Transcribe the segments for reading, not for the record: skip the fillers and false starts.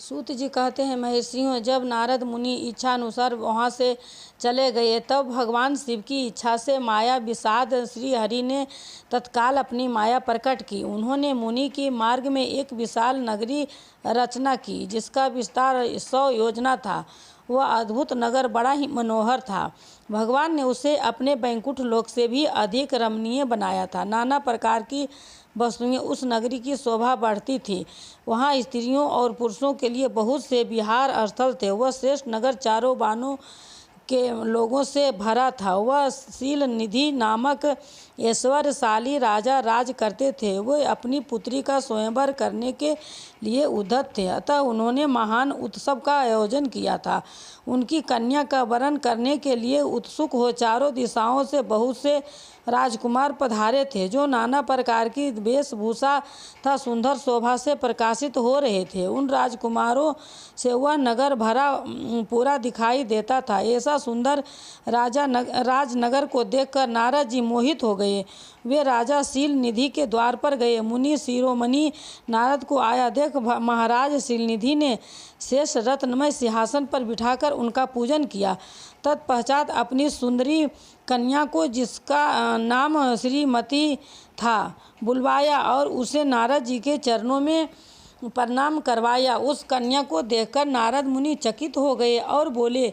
सूत जी कहते हैं, महर्षियों, जब नारद मुनि इच्छा अनुसार वहाँ से चले गए तब भगवान शिव की इच्छा से माया विषाद श्री हरि ने तत्काल अपनी माया प्रकट की। उन्होंने मुनि के मार्ग में एक विशाल नगरी रचना की जिसका विस्तार 100 योजना था। वह अद्भुत नगर बड़ा ही मनोहर था। भगवान ने उसे अपने बैकुंठ लोक से भी अधिक रमणीय बनाया था। नाना प्रकार की वस्तुएं उस नगरी की शोभा बढ़ती थी। वहाँ स्त्रियों और पुरुषों के लिए बहुत से विहार स्थल थे। वह श्रेष्ठ नगर चारों बानों के लोगों से भरा था। वह शील निधि नामक ऐश्वर्यशाली राजा राज करते थे। वे अपनी पुत्री का स्वयंवर करने के लिए उद्यत थे, अतः उन्होंने महान उत्सव का आयोजन किया था। उनकी कन्या का वरण करने के लिए उत्सुक हो चारों दिशाओं से बहुत से राजकुमार पधारे थे, जो नाना प्रकार की वेशभूषा तथा सुंदर शोभा से प्रकाशित हो रहे थे। उन राजकुमारों से वह नगर भरा पूरा दिखाई देता था। ऐसा सुंदर राजनगर को देखकर नारद जी मोहित हो गए। वे राजा शील निधि के द्वार पर गए। मुनि शिरोमणि नारद को आया देख महाराज शील निधि ने शेष रत्नमय सिंहासन पर बिठाकर उनका पूजन किया। तत्पश्चात अपनी सुंदरी कन्या को, जिसका नाम श्रीमती था, बुलवाया और उसे नारद जी के चरणों में प्रणाम करवाया। उस कन्या को देखकर नारद मुनि चकित हो गए और बोले,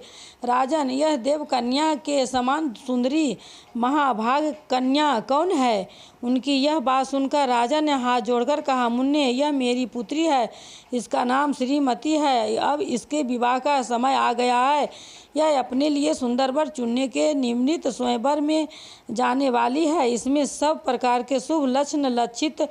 राजन, यह देव कन्या के समान सुंदरी महाभाग कन्या कौन है? उनकी यह बात सुनकर राजा ने हाथ जोड़कर कहा, मुन्ने, यह मेरी पुत्री है। इसका नाम श्रीमती है। अब इसके विवाह का समय आ गया है। यह अपने लिए सुंदर वर चुनने के निमित्त स्वयंवर में जाने वाली है। इसमें सब प्रकार के शुभ लक्षण लक्षित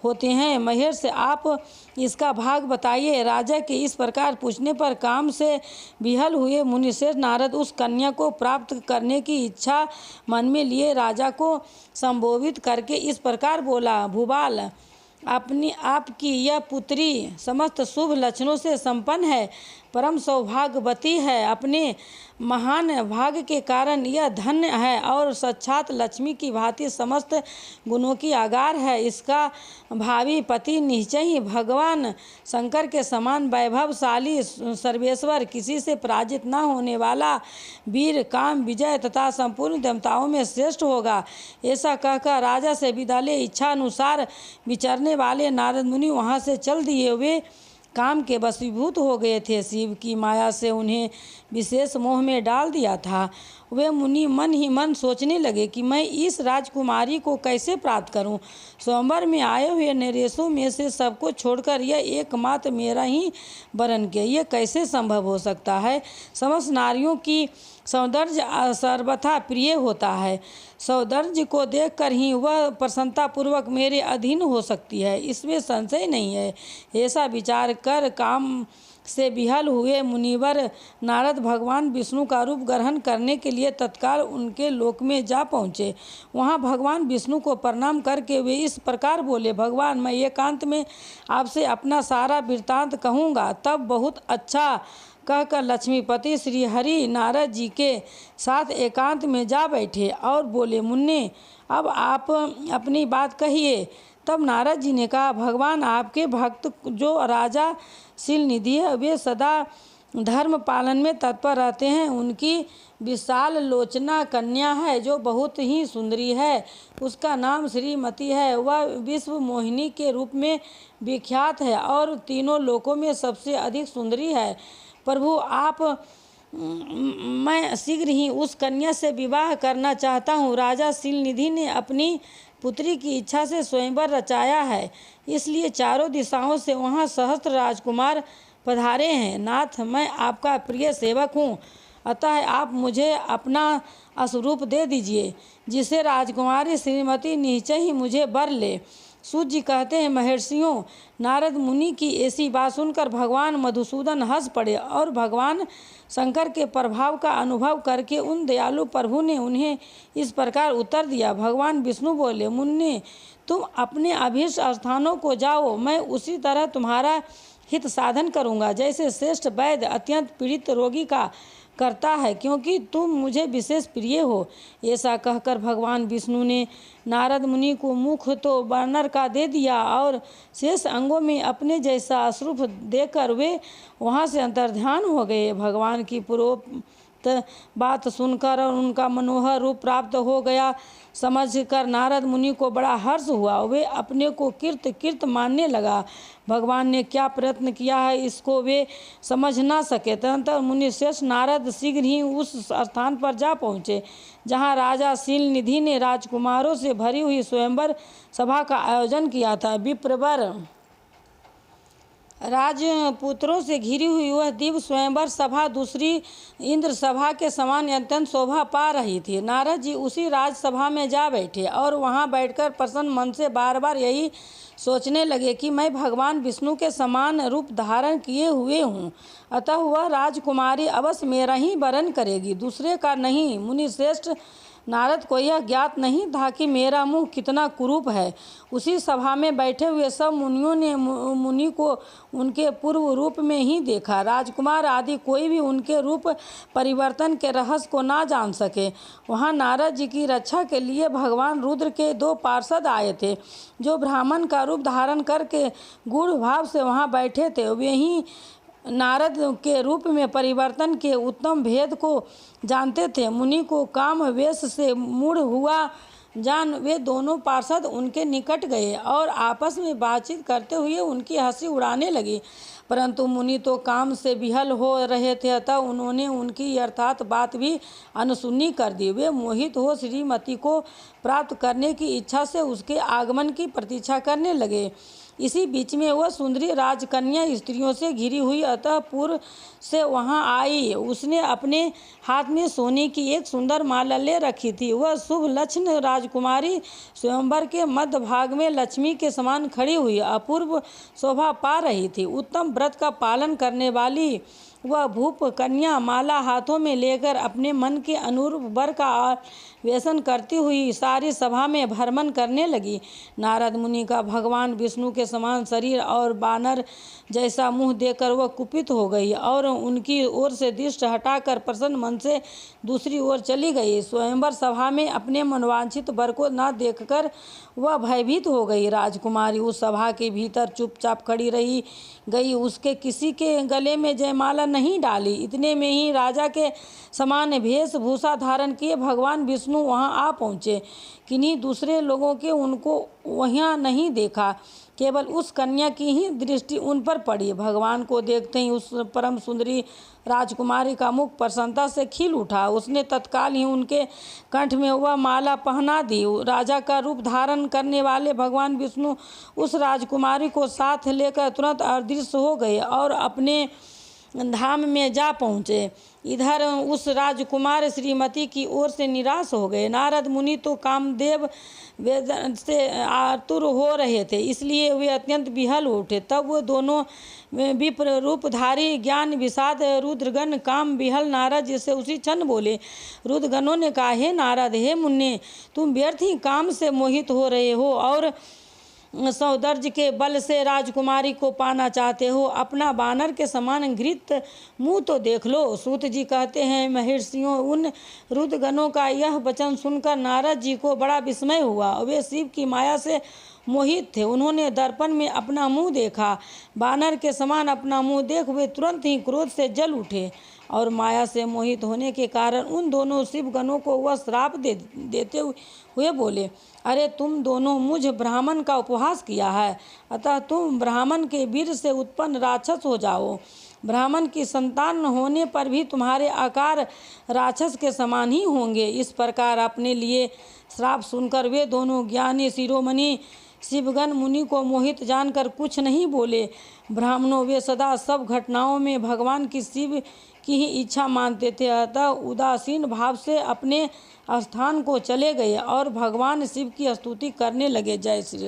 होते हैं। महर्षि, आप इसका भाग बताइए। राजा के इस प्रकार पूछने पर काम से विहल हुए मुनिश्रेष्ठ नारद उस कन्या को प्राप्त करने की इच्छा मन में लिए राजा को संबोधित करके इस प्रकार बोला, भूपाल, आपकी यह पुत्री समस्त शुभ लक्षणों से संपन्न है, परम सौभाग्यवती है। अपने महान भाग्य के कारण यह धन्य है और साक्षात लक्ष्मी की भांति समस्त गुणों की आगार है। इसका भावी पति निश्चय ही भगवान शंकर के समान वैभवशाली सर्वेश्वर, किसी से पराजित न होने वाला वीर, काम विजय तथा संपूर्ण देवताओं में श्रेष्ठ होगा। ऐसा कहकर राजा से विदा ले इच्छा अनुसार विचरने वाले नारद मुनि वहाँ से चल दिए। वे काम के वशीभूत हो गए थे। शिव की माया से उन्हें विशेष मोह में डाल दिया था। वे मुनि मन ही मन सोचने लगे कि मैं इस राजकुमारी को कैसे प्राप्त करूं। स्वयंवर में आए हुए नरेशों में से सबको छोड़कर यह एकमात्र मेरा ही वरण किया, यह कैसे संभव हो सकता है? समस्त नारियों की सौंदर्य सर्वथा प्रिय होता है। सौंदर्य को देखकर ही वह प्रसन्नतापूर्वक मेरे अधीन हो सकती है, इसमें संशय नहीं है। ऐसा विचार कर काम से विहल हुए मुनिवर नारद भगवान विष्णु का रूप ग्रहण करने के लिए तत्काल उनके लोक में जा पहुँचे। वहाँ भगवान विष्णु को प्रणाम करके वे इस प्रकार बोले, भगवान, मैं एकांत में आपसे अपना सारा वृत्तांत कहूँगा। तब बहुत अच्छा कहकर लक्ष्मीपति श्री हरि नारद जी के साथ एकांत में जा बैठे और बोले, मुन्ने, अब आप अपनी बात कहिए। तब नारद जी ने कहा, भगवान, आपके भक्त जो राजा शील निधि है, वे सदा धर्म पालन में तत्पर रहते हैं। उनकी विशाल लोचना कन्या है जो बहुत ही सुंदरी है। उसका नाम श्रीमती है। वह विश्व मोहिनी के रूप में विख्यात है और तीनों लोकों में सबसे अधिक सुंदरी है। प्रभु, मैं शीघ्र ही उस कन्या से विवाह करना चाहता हूँ। राजा शील निधि ने अपनी पुत्री की इच्छा से स्वयंवर रचाया है, इसलिए चारों दिशाओं से वहाँ सहस्त्र राजकुमार पधारे हैं। नाथ, मैं आपका प्रिय सेवक हूँ, अतः आप मुझे अपना स्वरूप दे दीजिए, जिसे राजकुमारी श्रीमती निश्चय ही मुझे वर ले। सूत जी कहते हैं, महर्षियों, नारद मुनि की ऐसी बात सुनकर भगवान मधुसूदन हंस पड़े और भगवान शंकर के प्रभाव का अनुभव करके उन दयालु प्रभु ने उन्हें इस प्रकार उत्तर दिया। भगवान विष्णु बोले, मुन्ने, तुम अपने अभीष्ट स्थानों को जाओ, मैं उसी तरह तुम्हारा हित साधन करूँगा। जैसे श्रेष्ठ वैद्य अत्यंत पीड़ित रोगी का करता है, क्योंकि तुम मुझे विशेष प्रिय हो। ऐसा कहकर भगवान विष्णु ने नारद मुनि को मुख तो वानर का दे दिया और शेष अंगों में अपने जैसा स्वरूप देकर वे वहाँ से अंतर्ध्यान हो गए। भगवान की पूर्वोक्त बात सुनकर और उनका मनोहर रूप प्राप्त हो गया समझकर नारद मुनि को बड़ा हर्ष हुआ। वे अपने को कृत मानने लगा। भगवान ने क्या प्रयत्न किया है इसको वे समझ ना सके। तदनंतर मुनि श्रेष्ठ नारद शीघ्र ही उस स्थान पर जा पहुँचे जहाँ राजा शीलनिधि ने राजकुमारों से भरी हुई स्वयंवर सभा का आयोजन किया था। विप्रवर राजपुत्रों से घिरी हुई वह दिव्य स्वयंवर सभा दूसरी इंद्र सभा के समान अत्यंत शोभा पा रही थी। नारद जी उसी राजसभा में जा बैठे और वहां बैठकर प्रसन्न मन से बार बार यही सोचने लगे कि मैं भगवान विष्णु के समान रूप धारण किए हुए हूँ, अतः वह राजकुमारी अवश्य मेरा ही वरण करेगी, दूसरे का नहीं। मुनि श्रेष्ठ नारद को यह ज्ञात नहीं था कि मेरा मुंह कितना कुरूप है। उसी सभा में बैठे हुए सब मुनियों ने मुनि को उनके पूर्व रूप में ही देखा। राजकुमार आदि कोई भी उनके रूप परिवर्तन के रहस्य को ना जान सके। वहाँ नारद जी की रक्षा के लिए भगवान रुद्र के 2 पार्षद आए थे, जो ब्राह्मण का रूप धारण करके गूढ़ भाव से वहाँ बैठे थे। वे ही नारद के रूप में परिवर्तन के उत्तम भेद को जानते थे। मुनि को काम वेश से मूढ़ हुआ जान वे दोनों पार्षद उनके निकट गए और आपस में बातचीत करते हुए उनकी हंसी उड़ाने लगी, परंतु मुनि तो काम से विहल हो रहे थे, अतः उन्होंने उनकी यथार्थ बात भी अनसुनी कर दी। वे मोहित हो श्रीमती को प्राप्त करने की इच्छा से उसके आगमन की प्रतीक्षा करने लगे। इसी बीच में वह सुंदरी राजकन्या स्त्रियों से घिरी हुई अतः पूर्व से वहां आई। उसने अपने हाथ में सोने की एक सुंदर माला ले रखी थी। वह शुभ लक्षण राजकुमारी स्वयंवर के मध्य भाग में लक्ष्मी के समान खड़ी हुई अपूर्व शोभा पा रही थी। उत्तम व्रत का पालन करने वाली वह भूप कन्या माला हाथों में लेकर अपने मन के अनुरूप वर का अन्वेषण करती हुई सारी सभा में भ्रमण करने लगी। नारद मुनि का भगवान विष्णु के समान शरीर और बानर जैसा मुंह देखकर वह कुपित हो गई और उनकी ओर से दृष्टि हटाकर प्रसन्न मन से दूसरी ओर चली गई। स्वयंवर सभा में अपने मनवांछित वर को न देखकर वह भयभीत हो गई। राजकुमारी उस सभा के भीतर चुपचाप खड़ी रही गई, उसके किसी के गले में जयमाला नहीं डाली। इतने में ही राजा के समान वेशभूषा धारण किए भगवान विष्णु वहां आ पहुँचे। किन्हीं दूसरे लोगों के उनको वहाँ नहीं देखा, केवल उस कन्या की ही दृष्टि उन पर पड़ी। भगवान को देखते ही उस परम सुंदरी राजकुमारी का मुख प्रसन्नता से खिल उठा। उसने तत्काल ही उनके कंठ में वह माला पहना दी। राजा का रूप धारण करने वाले भगवान विष्णु उस राजकुमारी को साथ लेकर तुरंत अदृश्य हो गए और अपने धाम में जा पहुँचे। इधर उस राजकुमार श्रीमती की ओर से निराश हो गए। नारद मुनि तो कामदेव वेदन से आतुर हो रहे थे, इसलिए वे अत्यंत विहल उठे। तब वो दोनों विप्र रूपधारी ज्ञान विषाद रुद्रगण काम विहल नारद जी से उसी क्षण बोले। रुद्रगणों ने कहा, हे नारद, हे मुन्ने, तुम व्यर्थ ही काम से मोहित हो रहे हो और सौंदर्य के बल से राजकुमारी को पाना चाहते हो। अपना बानर के समान घृत मुंह तो देख लो। सूत जी कहते हैं, महर्षियों, उन रुद्रगणों का यह वचन सुनकर नारद जी को बड़ा विस्मय हुआ। वे शिव की माया से मोहित थे। उन्होंने दर्पण में अपना मुंह देखा। बानर के समान अपना मुंह देख वे तुरंत ही क्रोध से जल उठे और माया से मोहित होने के कारण उन दोनों शिवगणों को वह श्राप देते हुए बोले, अरे तुम दोनों मुझ ब्राह्मण का उपहास किया है, अतः तुम ब्राह्मण के वीर से उत्पन्न राक्षस हो जाओ। ब्राह्मण की संतान होने पर भी तुम्हारे आकार राक्षस के समान ही होंगे। इस प्रकार अपने लिए श्राप सुनकर वे दोनों ज्ञानी शिरोमणि शिवगण मुनि को मोहित जानकर कुछ नहीं बोले। ब्राह्मणों वे सदा सब घटनाओं में भगवान की शिव की ही इच्छा मानते थे, अतः उदासीन भाव से अपने स्थान को चले गए और भगवान शिव की स्तुति करने लगे। जय श्री